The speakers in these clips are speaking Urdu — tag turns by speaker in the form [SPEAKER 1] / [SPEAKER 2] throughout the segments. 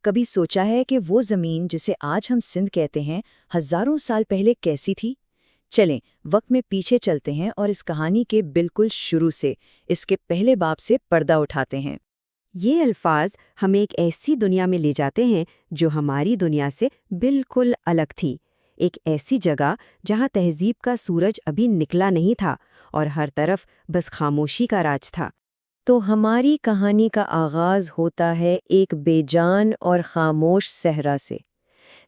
[SPEAKER 1] کبھی سوچا ہے کہ وہ زمین جسے آج ہم سندھ کہتے ہیں ہزاروں سال پہلے کیسی تھی؟ چلیں وقت میں پیچھے چلتے ہیں اور اس کہانی کے بالکل شروع سے، اس کے پہلے باب سے پردہ اٹھاتے ہیں۔
[SPEAKER 2] یہ الفاظ ہمیں ایک ایسی دنیا میں لے جاتے ہیں جو ہماری دنیا سے بالکل الگ تھی، ایک ایسی جگہ جہاں تہذیب کا سورج ابھی نکلا نہیں تھا اور ہر طرف بس خاموشی کا راج تھا۔
[SPEAKER 1] تو ہماری کہانی کا آغاز ہوتا ہے ایک بے جان اور خاموش صحرا سے،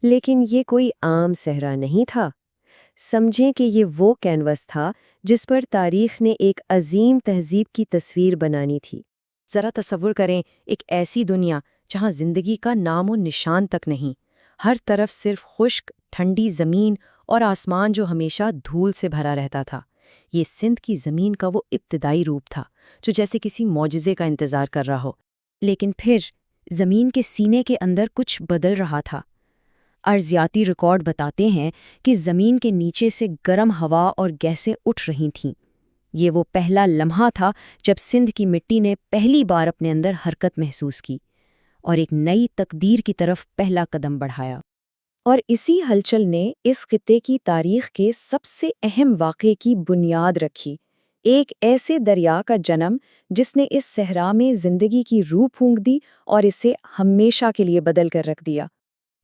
[SPEAKER 1] لیکن یہ کوئی عام صحرا نہیں تھا۔ سمجھیں کہ یہ وہ کینوس تھا جس پر تاریخ نے ایک عظیم تہذیب کی تصویر بنانی تھی۔ ذرا تصور کریں ایک ایسی دنیا جہاں زندگی کا نام و نشان تک نہیں، ہر طرف صرف خشک، ٹھنڈی زمین اور آسمان جو ہمیشہ دھول سے بھرا رہتا تھا۔ یہ سندھ کی زمین کا وہ ابتدائی روپ تھا جو جیسے کسی معجزے کا انتظار کر رہا ہو۔ لیکن پھر زمین کے سینے کے اندر کچھ بدل رہا تھا۔ ارضیاتی ریکارڈ بتاتے ہیں کہ زمین کے نیچے سے گرم ہوا اور گیسیں اٹھ رہی تھیں۔ یہ وہ پہلا لمحہ تھا جب سندھ کی مٹی نے پہلی بار اپنے اندر حرکت محسوس کی اور ایک نئی تقدیر کی طرف پہلا قدم بڑھایا۔ اور اسی ہلچل نے اس خطے کی تاریخ کے سب سے اہم واقعے کی بنیاد رکھی، ایک ایسے دریا کا جنم جس نے اس صحرا میں زندگی کی روح پھونک دی اور اسے ہمیشہ کے لیے بدل کر رکھ دیا۔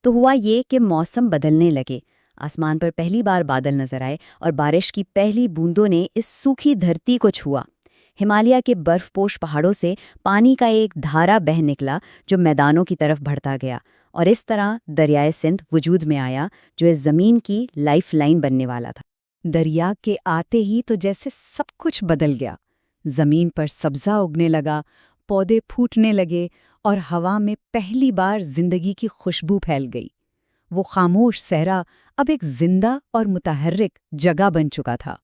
[SPEAKER 2] تو ہوا یہ کہ موسم بدلنے لگے، آسمان پر پہلی بار بادل نظر آئے اور بارش کی پہلی بوندوں نے اس سوکھی دھرتی کو چھوا۔ ہمالیہ کے برف پوش پہاڑوں سے پانی کا ایک دھارا بہہ نکلا جو میدانوں کی طرف بڑھتا گیا، اور اس طرح دریائے سندھ وجود میں آیا جو اس زمین کی لائف لائن بننے والا تھا۔
[SPEAKER 1] دریا کے آتے ہی تو جیسے سب کچھ بدل گیا۔ زمین پر سبزہ اگنے لگا، پودے پھوٹنے لگے اور ہوا میں پہلی بار زندگی کی خوشبو پھیل گئی۔ وہ خاموش صحرا اب ایک زندہ اور متحرک جگہ بن چکا تھا۔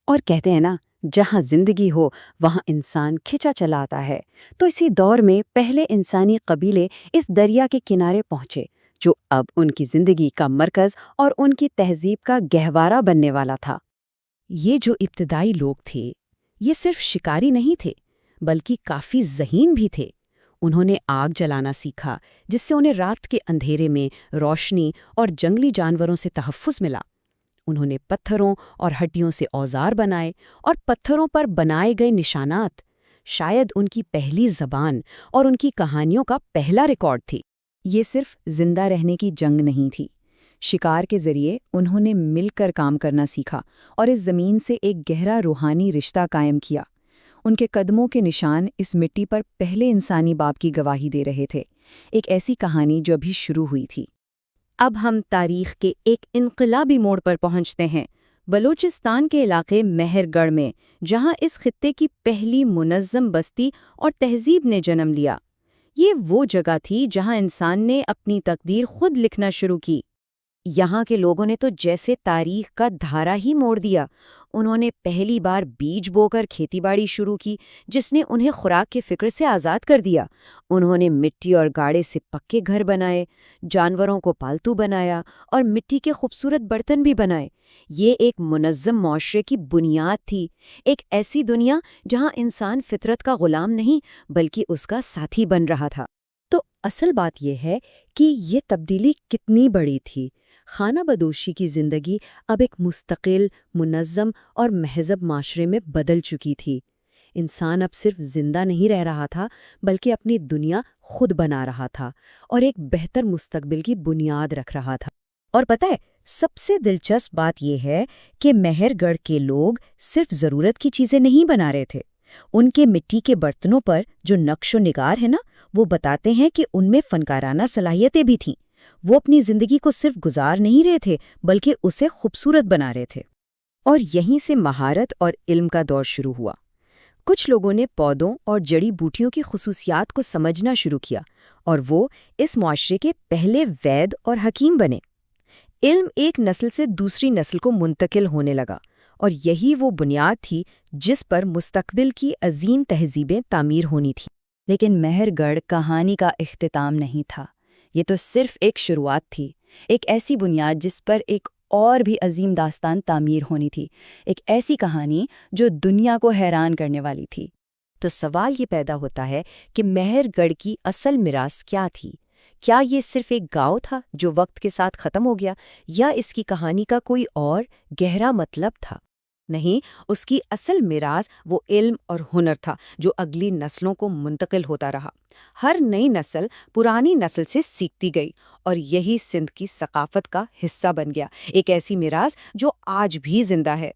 [SPEAKER 2] اور کہتے ہیں نا، جہاں زندگی ہو وہاں انسان کھنچا چلا آتا ہے۔ تو اسی دور میں پہلے انسانی قبیلے اس دریا کے کنارے پہنچے جو اب ان کی زندگی کا مرکز اور ان کی تہذیب کا گہوارہ بننے والا تھا۔
[SPEAKER 1] یہ جو ابتدائی لوگ تھے، یہ صرف شکاری نہیں تھے بلکہ کافی ذہین بھی تھے۔ انہوں نے آگ جلانا سیکھا جس سے انہیں رات کے اندھیرے میں روشنی اور جنگلی جانوروں سے تحفظ ملا۔ انہوں نے پتھروں اور ہڈیوں سے اوزار بنائے اور پتھروں پر بنائے گئے نشانات شاید ان کی پہلی زبان اور ان کی کہانیوں کا پہلا ریکارڈ تھی۔ یہ صرف زندہ رہنے کی جنگ نہیں تھی، شکار کے ذریعے انہوں نے مل کر کام کرنا سیکھا اور اس زمین سے ایک گہرا روحانی رشتہ قائم کیا۔ ان کے قدموں کے نشان اس مٹی پر پہلے انسانی باپ کی گواہی دے رہے تھے، ایک ایسی کہانی جو ابھی شروع ہوئی تھی۔
[SPEAKER 2] اب ہم تاریخ کے ایک انقلابی موڑ پر پہنچتے ہیں، بلوچستان کے علاقے مہر گڑھ میں، جہاں اس خطے کی پہلی منظم بستی اور تہذیب نے جنم لیا۔ یہ وہ جگہ تھی جہاں انسان نے اپنی تقدیر خود لکھنا شروع کی۔ یہاں کے لوگوں نے تو جیسے تاریخ کا دھارا ہی موڑ دیا۔ انہوں نے پہلی بار بیج بو کر کھیتی باڑی شروع کی جس نے انہیں خوراک کی فکر سے آزاد کر دیا۔ انہوں نے مٹی اور گاڑے سے پکے گھر بنائے، جانوروں کو پالتو بنایا اور مٹی کے خوبصورت برتن بھی بنائے۔ یہ ایک منظم معاشرے کی بنیاد تھی، ایک ایسی دنیا جہاں انسان فطرت کا غلام نہیں بلکہ اس کا ساتھی بن رہا تھا۔
[SPEAKER 1] تو اصل بات یہ ہے کہ یہ تبدیلی کتنی بڑی تھی۔ خانہ بدوشی کی زندگی اب ایک مستقل، منظم اور مہذب معاشرے میں بدل چکی تھی۔ انسان اب صرف زندہ نہیں رہ رہا تھا بلکہ اپنی دنیا خود بنا رہا تھا اور ایک بہتر مستقبل کی بنیاد رکھ رہا تھا۔ اور پتہ ہے، سب سے دلچسپ بات یہ ہے کہ مہر گڑھ کے لوگ صرف ضرورت کی چیزیں نہیں بنا رہے تھے۔ ان کے مٹی کے برتنوں پر جو نقش و نگار ہے نا، وہ بتاتے ہیں کہ ان میں فنکارانہ صلاحیتیں بھی تھیں۔ وہ اپنی زندگی کو صرف گزار نہیں رہے تھے بلکہ اسے خوبصورت بنا رہے تھے۔ اور یہیں سے مہارت اور علم کا دور شروع ہوا۔ کچھ لوگوں نے پودوں اور جڑی بوٹیوں کی خصوصیات کو سمجھنا شروع کیا اور وہ اس معاشرے کے پہلے وید اور حکیم بنے۔ علم ایک نسل سے دوسری نسل کو منتقل ہونے لگا اور یہی وہ بنیاد تھی جس پر مستقبل کی عظیم تہذیبیں تعمیر ہونی تھیں۔ لیکن مہر گڑھ کہانی کا اختتام نہیں تھا، یہ تو صرف ایک شروعات تھی، ایک ایسی بنیاد جس پر ایک اور بھی عظیم داستان تعمیر ہونی تھی، ایک ایسی کہانی جو دنیا کو حیران کرنے والی تھی۔ تو سوال یہ پیدا ہوتا ہے کہ مہر گڑھ کی اصل میراث کیا تھی؟ کیا یہ صرف ایک گاؤں تھا جو وقت کے ساتھ ختم ہو گیا، یا اس کی کہانی کا کوئی اور گہرا مطلب تھا؟ نہیں، اس کی اصل میراث وہ علم اور ہنر تھا جو اگلی نسلوں کو منتقل ہوتا رہا۔ ہر نئی نسل پرانی نسل سے سیکھتی گئی، اور یہی سندھ کی ثقافت کا حصہ بن گیا، ایک ایسی میراث جو آج بھی زندہ ہے۔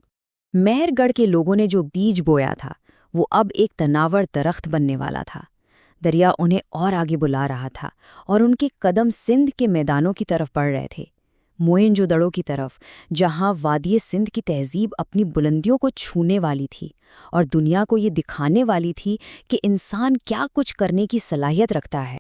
[SPEAKER 2] مہر گڑھ کے لوگوں نے جو بیج بویا تھا وہ اب ایک تناور درخت بننے والا تھا۔ دریا انہیں اور آگے بلا رہا تھا، اور ان کے قدم سندھ کے میدانوں کی طرف بڑھ رہے تھے، موئن جودڑو کی طرف، جہاں وادی سندھ کی تہذیب اپنی بلندیوں کو چھونے والی تھی اور دنیا کو یہ دکھانے والی تھی کہ انسان کیا کچھ کرنے کی صلاحیت رکھتا ہے۔